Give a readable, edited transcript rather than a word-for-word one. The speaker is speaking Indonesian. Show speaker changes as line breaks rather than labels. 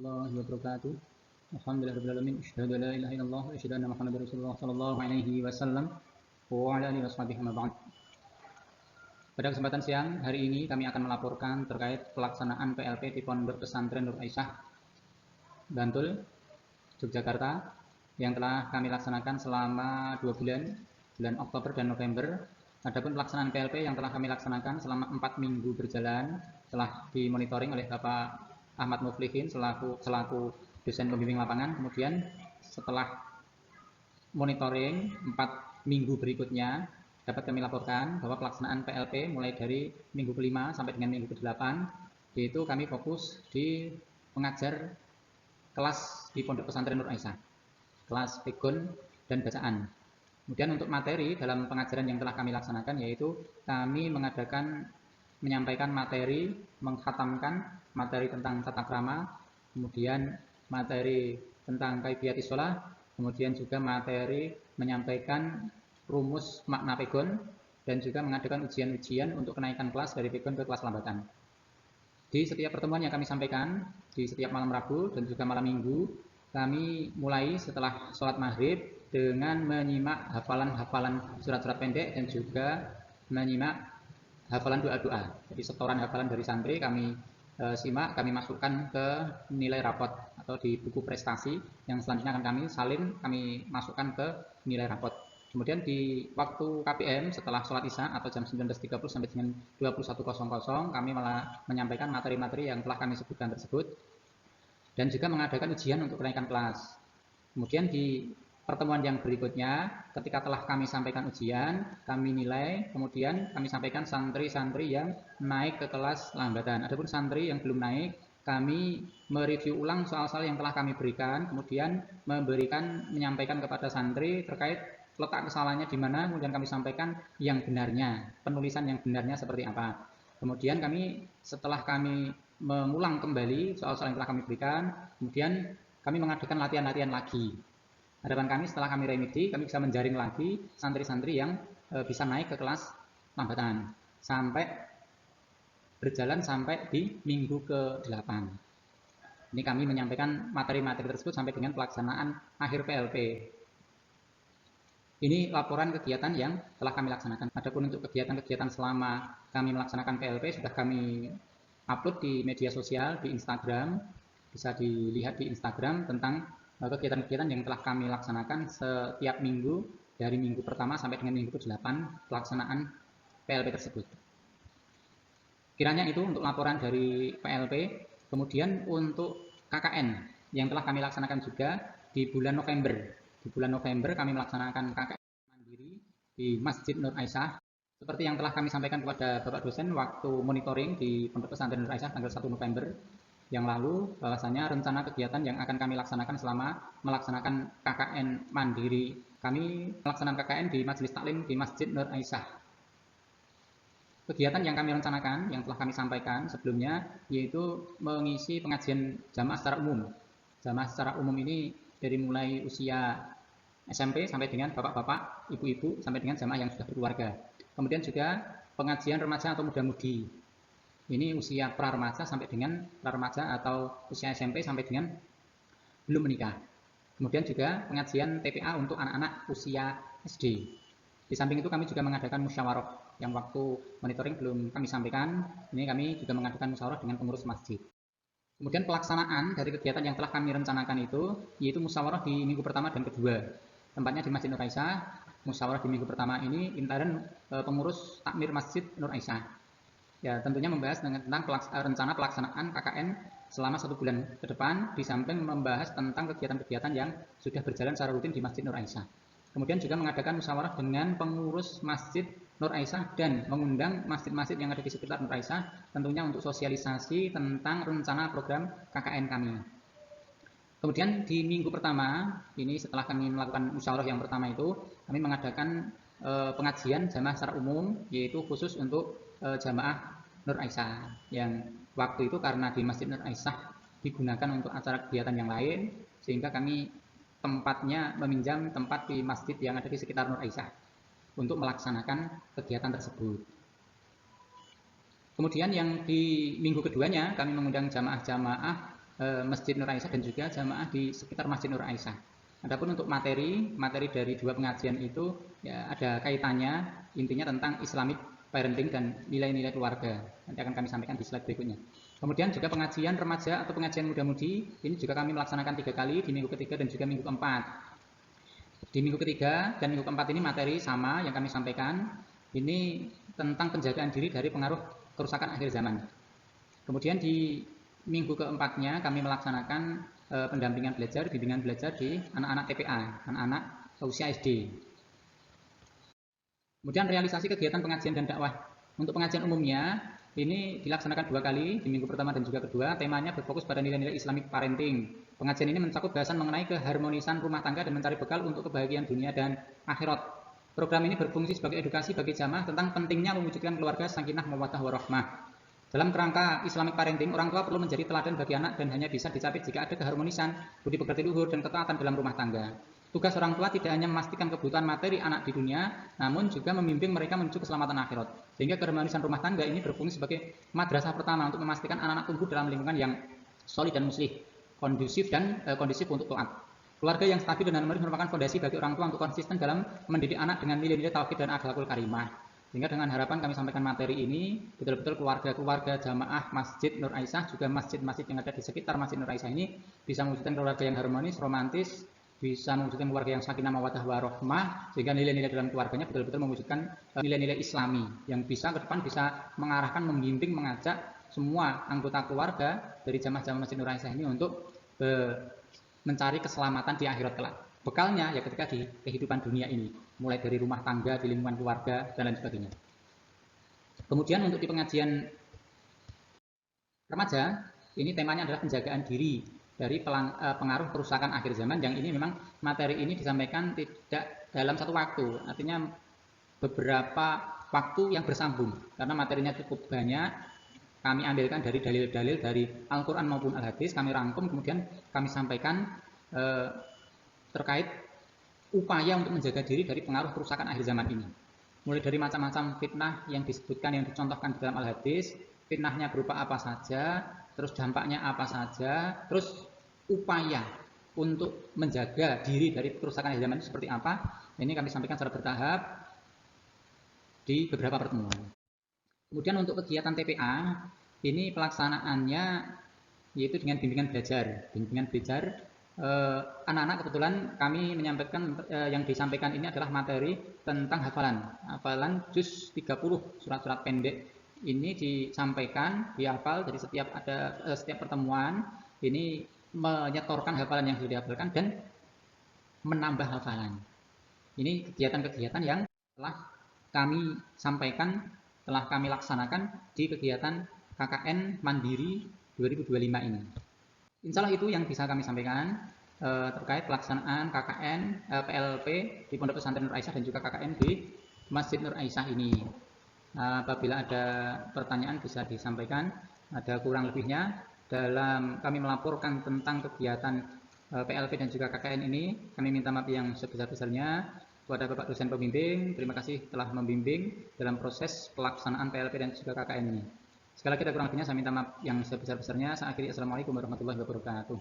warahmatullahi wabarakatuh. Alhamdulillahirabbil asyhadu an la ilaha illallah wa asyhadu anna Muhammadar Rasulullah sallallahu alaihi wasallam wa ala alihi washabihi amma ba'd. Pada kesempatan siang hari ini kami akan melaporkan terkait pelaksanaan PLP di Pondok Pesantren Nur Aisyah Bantul, Yogyakarta yang telah kami laksanakan selama 2 bulan Oktober dan November. Adapun pelaksanaan PLP yang telah kami laksanakan selama 4 minggu berjalan telah dimonitoring oleh Bapak Ahmad Muflihin selaku dosen pembimbing lapangan. Kemudian setelah monitoring 4 minggu berikutnya dapat kami laporkan bahwa pelaksanaan PLP mulai dari minggu ke-5 sampai dengan minggu ke-8 yaitu kami fokus di mengajar kelas di Pondok Pesantren Nur Aisyah, kelas pegon dan bacaan. Kemudian untuk materi dalam pengajaran yang telah kami laksanakan yaitu kami menyampaikan materi, mengkhatamkan materi tentang tata krama, kemudian materi tentang kaifiyatus shalah, kemudian juga materi menyampaikan rumus makna pegon, dan juga mengadakan ujian-ujian untuk kenaikan kelas dari pegon ke kelas lambatan. Di setiap pertemuan yang kami sampaikan, di setiap malam Rabu dan juga malam Minggu, kami mulai setelah sholat maghrib dengan menyimak hafalan-hafalan surat-surat pendek dan juga menyimak hafalan doa-doa. Jadi setoran hafalan dari santri kami simak, kami masukkan ke nilai rapot atau di buku prestasi yang selanjutnya akan kami salin, kami masukkan ke nilai rapot. Kemudian di waktu KPM setelah sholat isya atau jam 19.30 sampai dengan 21.00 kami malah menyampaikan materi-materi yang telah kami sebutkan tersebut dan juga mengadakan ujian untuk kenaikan kelas. Kemudian di pertemuan yang berikutnya ketika telah kami sampaikan ujian, kami nilai, kemudian kami sampaikan santri-santri yang naik ke kelas lambatan. Adapun santri yang belum naik, kami mereview ulang soal-soal yang telah kami berikan, kemudian menyampaikan kepada santri terkait letak kesalahannya di mana, kemudian kami sampaikan yang benarnya, penulisan yang benarnya seperti apa. Kemudian setelah kami mengulang kembali soal-soal yang telah kami berikan, kemudian kami mengadakan latihan-latihan lagi. Harapan kami setelah kami remedi, kami bisa menjaring lagi santri-santri yang bisa naik ke kelas lambatan sampai berjalan sampai di minggu ke-8. Ini kami menyampaikan materi-materi tersebut sampai dengan pelaksanaan akhir PLP. Ini laporan kegiatan yang telah kami laksanakan. Adapun untuk kegiatan-kegiatan selama kami melaksanakan PLP sudah kami upload di media sosial, di Instagram. Bisa dilihat di Instagram tentang kegiatan-kegiatan yang telah kami laksanakan setiap minggu dari minggu pertama sampai dengan minggu ke-8 pelaksanaan PLP tersebut. Kiranya itu untuk laporan dari PLP. Kemudian untuk KKN yang telah kami laksanakan juga di bulan November. Di bulan November kami melaksanakan KKN mandiri di Masjid Nur Aisyah. Seperti yang telah kami sampaikan kepada Bapak dosen waktu monitoring di Pondok Pesantren Nur Aisyah tanggal 1 November yang lalu, bahwasanya rencana kegiatan yang akan kami laksanakan selama melaksanakan KKN mandiri. Kami melaksanakan KKN di Majelis Taklim di Masjid Nur Aisyah. Kegiatan yang kami rencanakan, yang telah kami sampaikan sebelumnya, yaitu mengisi pengajian jamaah secara umum. Jamaah secara umum ini dari mulai usia SMP sampai dengan bapak-bapak, ibu-ibu, sampai dengan jamaah yang sudah berkeluarga. Kemudian juga pengajian remaja atau muda-mudi. Ini usia pra-remaja sampai dengan pra-remaja atau usia SMP sampai dengan belum menikah. Kemudian juga pengajian TPA untuk anak-anak usia SD. Di samping itu kami juga mengadakan musyawarah yang waktu monitoring belum kami sampaikan. Ini kami juga mengadakan musyawarah dengan pengurus masjid. Kemudian pelaksanaan dari kegiatan yang telah kami rencanakan itu yaitu musyawarah di minggu pertama dan kedua. Tempatnya di Masjid Nur Aisyah. Musyawarah di minggu pertama ini intern pengurus takmir Masjid Nur Aisyah. Ya, tentunya membahas tentang rencana pelaksanaan KKN selama 1 bulan ke depan, di samping membahas tentang kegiatan-kegiatan yang sudah berjalan secara rutin di Masjid Nur Aisyah. Kemudian juga mengadakan musyawarah dengan pengurus Masjid Nur Aisyah dan mengundang masjid-masjid yang ada di sekitar Nur Aisyah tentunya untuk sosialisasi tentang rencana program KKN kami. Kemudian di minggu pertama, ini setelah kami melakukan musyawarah yang pertama itu, kami mengadakan pengajian jamaah secara umum, yaitu khusus untuk jamaah Nur Aisyah yang waktu itu karena di Masjid Nur Aisyah digunakan untuk acara kegiatan yang lain, sehingga kami tempatnya meminjam tempat di masjid yang ada di sekitar Nur Aisyah untuk melaksanakan kegiatan tersebut. Kemudian yang di minggu keduanya kami mengundang jamaah-jamaah Masjid Nur Aisyah dan juga jamaah di sekitar Masjid Nur Aisyah. Adapun untuk materi dari dua pengajian itu ya ada kaitannya, intinya tentang Islamic parenting dan nilai-nilai keluarga. Nanti akan kami sampaikan di slide berikutnya. Kemudian juga pengajian remaja atau pengajian muda-mudi, ini juga kami melaksanakan 3 kali, di minggu ketiga dan juga minggu keempat. Di minggu ketiga dan minggu keempat ini materi sama yang kami sampaikan, ini tentang penjagaan diri dari pengaruh kerusakan akhir zaman. Kemudian di minggu keempatnya kami melaksanakan pendampingan belajar, bimbingan belajar di anak-anak TPA, anak-anak usia SD. Kemudian realisasi kegiatan pengajian dan dakwah. Untuk pengajian umumnya, ini dilaksanakan 2 kali, di minggu pertama dan juga kedua. Temanya berfokus pada nilai-nilai Islamic parenting. Pengajian ini mencakup bahasan mengenai keharmonisan rumah tangga dan mencari bekal untuk kebahagiaan dunia dan akhirat. Program ini berfungsi sebagai edukasi bagi jamaah tentang pentingnya mewujudkan keluarga sakinah mawaddah warahmah. Dalam kerangka Islamic parenting, orang tua perlu menjadi teladan bagi anak dan hanya bisa dicapai jika ada keharmonisan, budi pekerti luhur, dan ketaatan dalam rumah tangga. Tugas orang tua tidak hanya memastikan kebutuhan materi anak di dunia, namun juga membimbing mereka menuju keselamatan akhirat. Sehingga keharmonisan rumah tangga ini berfungsi sebagai madrasah pertama untuk memastikan anak-anak tumbuh dalam lingkungan yang solid dan muslih, kondusif untuk taat. Keluarga yang stabil dan harmonis merupakan fondasi bagi orang tua untuk konsisten dalam mendidik anak dengan nilai-nilai tauhid dan akhlakul karimah. Sehingga dengan harapan kami sampaikan materi ini, betul-betul keluarga-keluarga jamaah Masjid Nur Aisyah, juga masjid-masjid yang ada di sekitar Masjid Nur Aisyah ini bisa mewujudkan keluarga yang harmonis, romantis, bisa mewujudkan keluarga yang sakinah mawaddah warahmah, sehingga nilai-nilai dalam keluarganya betul-betul mewujudkan nilai-nilai Islami yang bisa ke depan bisa mengarahkan, membimbing, mengajak semua anggota keluarga dari jamaah-jamaah Masjid Nur Aisyah ini untuk mencari keselamatan di akhirat kelak. Bekalnya ya ketika di kehidupan dunia ini, mulai dari rumah tangga, di lingkungan keluarga, dan lain sebagainya. Kemudian untuk di pengajian remaja, ini temanya adalah penjagaan diri dari pengaruh kerusakan akhir zaman, yang ini memang materi ini disampaikan tidak dalam satu waktu, artinya beberapa waktu yang bersambung, karena materinya cukup banyak, kami ambilkan dari dalil-dalil dari Al-Quran maupun Al-Hadis, kami rangkum, kemudian kami sampaikan terkait upaya untuk menjaga diri dari pengaruh kerusakan akhir zaman ini. Mulai dari macam-macam fitnah yang disebutkan, yang dicontohkan di dalam Al-Hadis, fitnahnya berupa apa saja, terus dampaknya apa saja, terus upaya untuk menjaga diri dari kerusakan akhir zaman itu seperti apa. Ini kami sampaikan secara bertahap di beberapa pertemuan. Kemudian untuk kegiatan TPA, ini pelaksanaannya yaitu dengan bimbingan belajar. Bimbingan belajar anak-anak kebetulan kami menyampaikan yang disampaikan ini adalah materi tentang hafalan juz 30 surat-surat pendek. Ini disampaikan, dihafal dari setiap pertemuan, ini menyetorkan hafalan yang sudah dihafalkan dan menambah hafalan. Ini kegiatan-kegiatan yang telah kami sampaikan, telah kami laksanakan di kegiatan KKN Mandiri 2025 ini. Insya Allah itu yang bisa kami sampaikan terkait pelaksanaan KKN PLP di Pondok Pesantren Nur Aisyah dan juga KKN di Masjid Nur Aisyah ini. Apabila ada pertanyaan bisa disampaikan, ada kurang lebihnya dalam kami melaporkan tentang kegiatan PLP dan juga KKN ini, kami minta maaf yang sebesar-besarnya kepada Bapak dosen pembimbing. Terima kasih telah membimbing dalam proses pelaksanaan PLP dan juga KKN ini. Sekali lagi ada kurang lebihnya, saya minta maaf yang sebesar-besarnya. Saya akhiri, assalamualaikum warahmatullahi wabarakatuh.